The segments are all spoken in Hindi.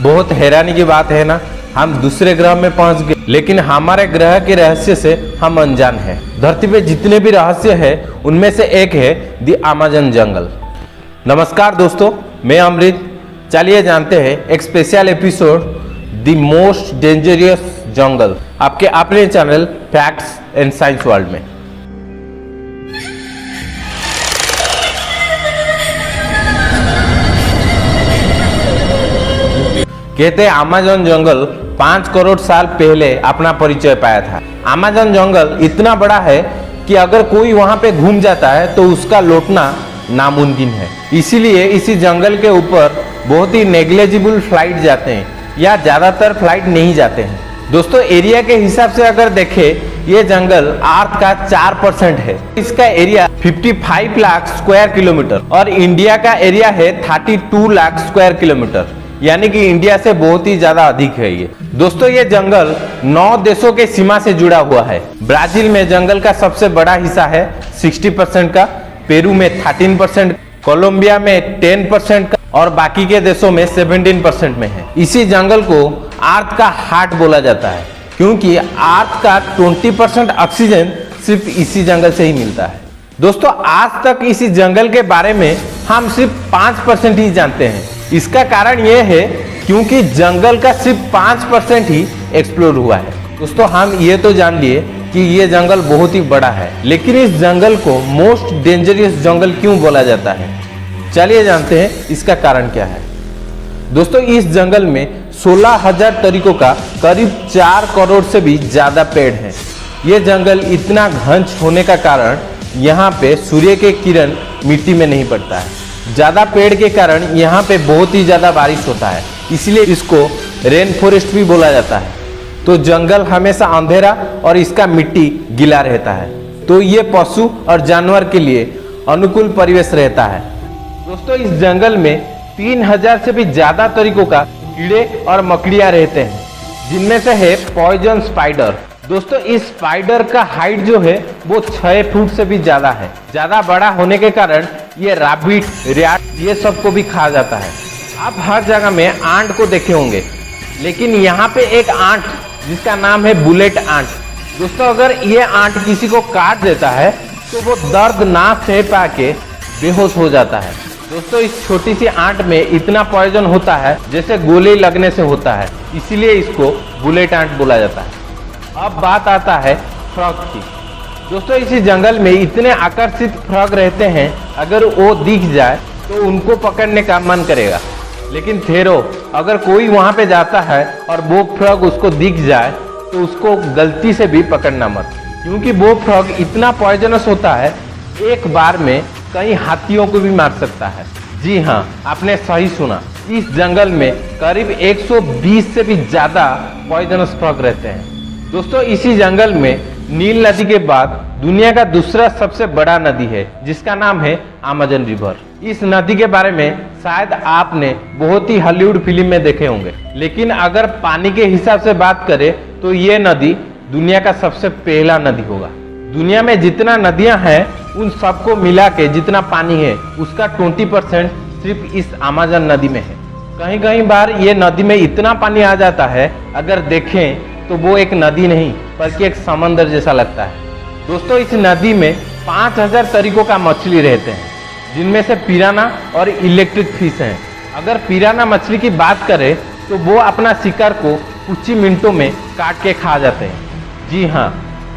बहुत हैरानी की बात है ना, हम दूसरे ग्रह में पहुंच गए, लेकिन हमारे ग्रह के रहस्य से हम अनजान हैं। धरती पे जितने भी रहस्य हैं उनमें से एक है द अमेज़न जंगल। नमस्कार दोस्तों, मैं अमृत। चलिए जानते हैं एक special episode the most dangerous jungle आपके अपने channel facts and science world में। कहते हैं अमेज़न जंगल 5 करोड़ साल पहले अपना परिचय पाया था। अमेज़न जंगल इतना बड़ा है कि अगर कोई वहां पे घूम जाता है तो उसका लौटना नामुमकिन है। इसीलिए इसी जंगल के ऊपर बहुत ही नेग्लिजिबल फ्लाइट जाते हैं या ज्यादातर फ्लाइट नहीं जाते हैं। दोस्तों, एरिया के हिसाब से अगर देखें, ये जंगल अर्थ का 4% है। इसका एरिया 55 लाख स्क्वायर किलोमीटर और इंडिया का एरिया है 32 लाख स्क्वायर किलोमीटर, यानी कि इंडिया से बहुत ही ज्यादा अधिक है ये। दोस्तों, ये जंगल 9 देशों के सीमा से जुड़ा हुआ है। ब्राजील में जंगल का सबसे बड़ा हिस्सा है 60% का, पेरू में 13%, कोलंबिया में 10% का और बाकी के देशों में 17% में है। इसी जंगल को अर्थ का हार्ट बोला जाता है, क्योंकि अर्थ का 20% ऑक्सीजन सिर्फ इसी जंगल से ही मिलता है। दोस्तों, आज तक इसी जंगल के बारे में हम सिर्फ 5% ही जानते हैं। इसका कारण यह है क्योंकि जंगल का सिर्फ 5% ही एक्सप्लोर हुआ है। दोस्तों, हम ये तो जान लिए कि ये जंगल बहुत ही बड़ा है, लेकिन इस जंगल को मोस्ट डेंजरस जंगल क्यों बोला जाता है? चलिए जानते हैं इसका कारण क्या है। दोस्तों, इस जंगल में 16,000 तरीकों का करीब 4 करोड़ से भी ज्यादा पेड़ हैं। ये जंगल इतना घंच होने का कारण यहाँ पे सूर्य के किरण मिट्टी में नहीं पड़ता है। ज्यादा पेड़ के कारण यहाँ पे बहुत ही ज्यादा बारिश होता है, इसलिए इसको रेन फॉरेस्ट भी बोला जाता है। तो जंगल हमेशा अंधेरा और इसका मिट्टी गीला रहता है, तो ये पशु और जानवर के लिए अनुकूल परिवेश रहता है। दोस्तों, इस जंगल में 3000 से भी ज्यादा तरीकों का कीड़े और मकड़ियां रहते हैं, जिनमें से है पॉइजन स्पाइडर। दोस्तों, इस स्पाइडर का हाइट जो है वो 6 फुट से भी ज्यादा है। ज्यादा बड़ा होने के कारण ये रैबिट, रैट ये सब को भी खा जाता है। आप हर जगह में आंट को देखे होंगे, लेकिन यहाँ पे एक आंट जिसका नाम है बुलेट आंट। दोस्तों, अगर ये आंट किसी को काट देता है तो वो दर्द ना सह पाके बेहोश हो जाता है। दोस्तों, इस छोटी सी आंट में इतना पॉइजन होता है जैसे गोली लगने से होता है, इसीलिए इसको बुलेट आंट बोला जाता है। अब बात आता है फ्रॉग की। दोस्तों, इसी जंगल में इतने आकर्षित फ्रॉग रहते हैं, अगर वो दिख जाए तो उनको पकड़ने का मन करेगा। लेकिन ठहरो, अगर कोई वहां पे जाता है और वो फ्रॉग उसको दिख जाए तो उसको गलती से भी पकड़ना मत, क्योंकि वो फ्रॉग इतना पॉइजनस होता है, एक बार में कई हाथियों को भी मार सकता है। जी हाँ, आपने सही सुना। इस जंगल में करीब 120 से भी ज्यादा पॉइजनस फ्रॉग रहते हैं। दोस्तों, इसी जंगल में नील नदी के बाद दुनिया का दूसरा सबसे बड़ा नदी है, जिसका नाम है अमेज़न रिवर। इस नदी के बारे में शायद आपने बहुत ही हॉलीवुड फिल्म में देखे होंगे, लेकिन अगर पानी के हिसाब से बात करें तो ये नदी दुनिया का सबसे पहला नदी होगा। दुनिया में जितना नदियां हैं उन सबको मिला के जितना पानी है उसका 20% सिर्फ इस अमेज़न नदी में है। कहीं कहीं बार ये नदी में इतना पानी आ जाता है, अगर देखें तो वो एक नदी नहीं बल्कि एक समंदर जैसा लगता है। दोस्तों, इस नदी में 5000 तरीकों का मछली रहते हैं, जिनमें से पिराना और इलेक्ट्रिक फिश हैं। अगर पिराना मछली की बात करें तो वो अपना शिकार को कुछ ही मिनटों में काट के खा जाते हैं। जी हाँ,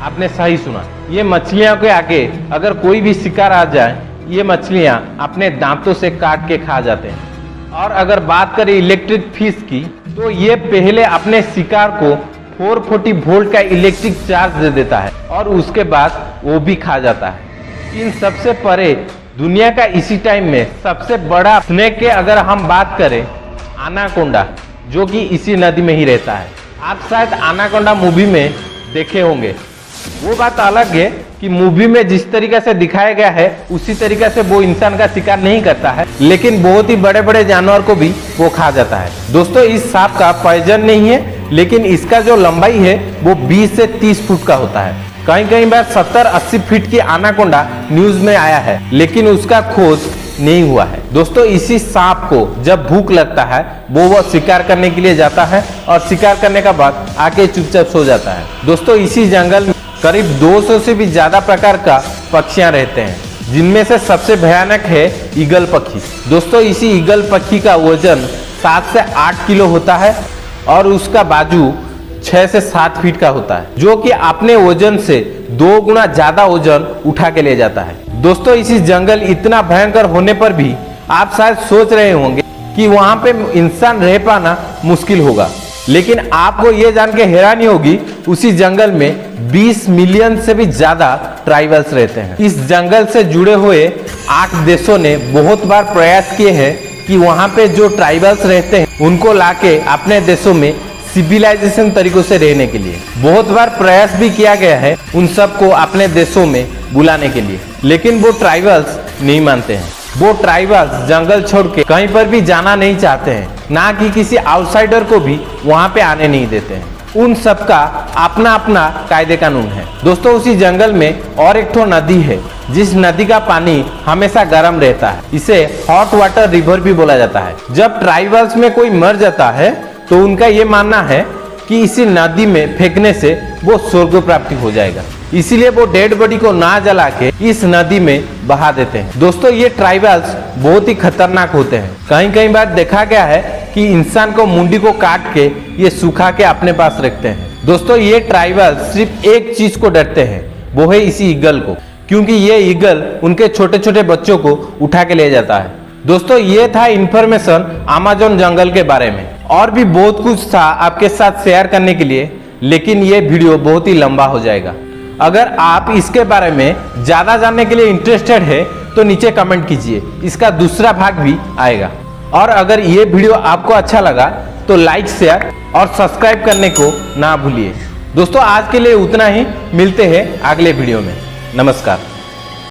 आपने सही सुना। ये मछलियों के आगे अगर कोई भी शिकार आ जाए, ये मछलियाँ अपने दांतों से काट के खा जाते हैं। और अगर बात करें इलेक्ट्रिक फिश की, तो ये पहले अपने शिकार को 440 वोल्ट का इलेक्ट्रिक चार्ज दे देता है और उसके बाद वो भी खा जाता है। इन सबसे परे दुनिया का इसी टाइम में सबसे बड़ा स्नेक के अगर हम बात करें, एनाकोंडा, जो कि इसी नदी में ही रहता है। आप शायद एनाकोंडा मूवी में देखे होंगे। वो बात अलग है कि मूवी में जिस तरीके से दिखाया गया है उसी तरीके से वो इंसान का शिकार नहीं करता है, लेकिन बहुत ही बड़े बड़े जानवर को भी वो खा जाता है। दोस्तों, इस सांप का पॉइजन नहीं है, लेकिन इसका जो लंबाई है वो 20 से 30 फुट का होता है। कहीं कहीं बार 70-80 फीट की एनाकोंडा न्यूज में आया है, लेकिन उसका खोज नहीं हुआ है। दोस्तों इसी सांप को जब भूख लगता है वो शिकार करने के लिए जाता है और शिकार करने के बाद आके चुपचाप सो जाता है। दोस्तों इसी जंगल में करीब 200 से भी ज्यादा प्रकार का पक्षियां रहते हैं, जिनमें से सबसे भयानक है ईगल पक्षी। दोस्तों इसी ईगल पक्षी का वजन 7 से 8 किलो होता है और उसका बाजू 6 से 7 फीट का होता है, जो कि अपने वजन से 2 गुना ज्यादा वजन उठा के ले जाता है। दोस्तों इसी जंगल इतना भयंकर होने पर भी आप शायद सोच रहे होंगे कि वहां पे इंसान रह पाना मुश्किल होगा, लेकिन आपको ये जान के हैरानी होगी उसी जंगल में 20 मिलियन से भी ज्यादा ट्राइबल्स रहते हैं। इस जंगल से जुड़े हुए 8 देशों ने बहुत बार प्रयास किए हैं कि वहां पे जो ट्राइबल्स रहते हैं उनको लाके अपने देशों में सिविलाइजेशन तरीकों से रहने के लिए बहुत बार प्रयास भी किया गया है उन सबको अपने देशों में बुलाने के लिए, लेकिन वो ट्राइबल्स नहीं मानते हैं। वो ट्राइबल्स जंगल छोड़ के कहीं पर भी जाना नहीं चाहते हैं, ना कि किसी आउटसाइडर को भी वहां पे आने नहीं देते हैं। उन सबका अपना अपना कायदे कानून है। दोस्तों उसी जंगल में और एक ठो नदी है, जिस नदी का पानी हमेशा गर्म रहता है। इसे हॉट वाटर रिवर भी बोला जाता है। जब ट्राइबल्स में कोई मर जाता है तो उनका ये मानना है कि इसी नदी में फेंकने से वो स्वर्ग प्राप्ति हो जाएगा, इसीलिए वो डेड बॉडी को ना जला के इस नदी में बहा देते हैं। दोस्तों ये ट्राइबल्स बहुत ही खतरनाक होते हैं। कहीं कहीं बार देखा गया है कि इंसान को मुंडी को काट के ये सुखा के अपने पास रखते हैं। दोस्तों ये ट्राइबल्स सिर्फ एक चीज को डरते हैं, वो है इसी ईगल को, क्योंकि ये ईगल उनके छोटे छोटे बच्चों को उठा के ले जाता है। दोस्तों ये था इंफॉर्मेशन अमेज़न जंगल के बारे में। और भी बहुत कुछ था आपके साथ शेयर करने के लिए, लेकिन ये वीडियो बहुत ही लंबा हो जाएगा। अगर आप इसके बारे में ज्यादा जानने के लिए इंटरेस्टेड है तो नीचे कमेंट कीजिए, इसका दूसरा भाग भी आएगा। और अगर ये वीडियो आपको अच्छा लगा तो लाइक, शेयर और सब्सक्राइब करने को ना भूलिए। दोस्तों आज के लिए उतना ही, मिलते हैं अगले वीडियो में। नमस्कार।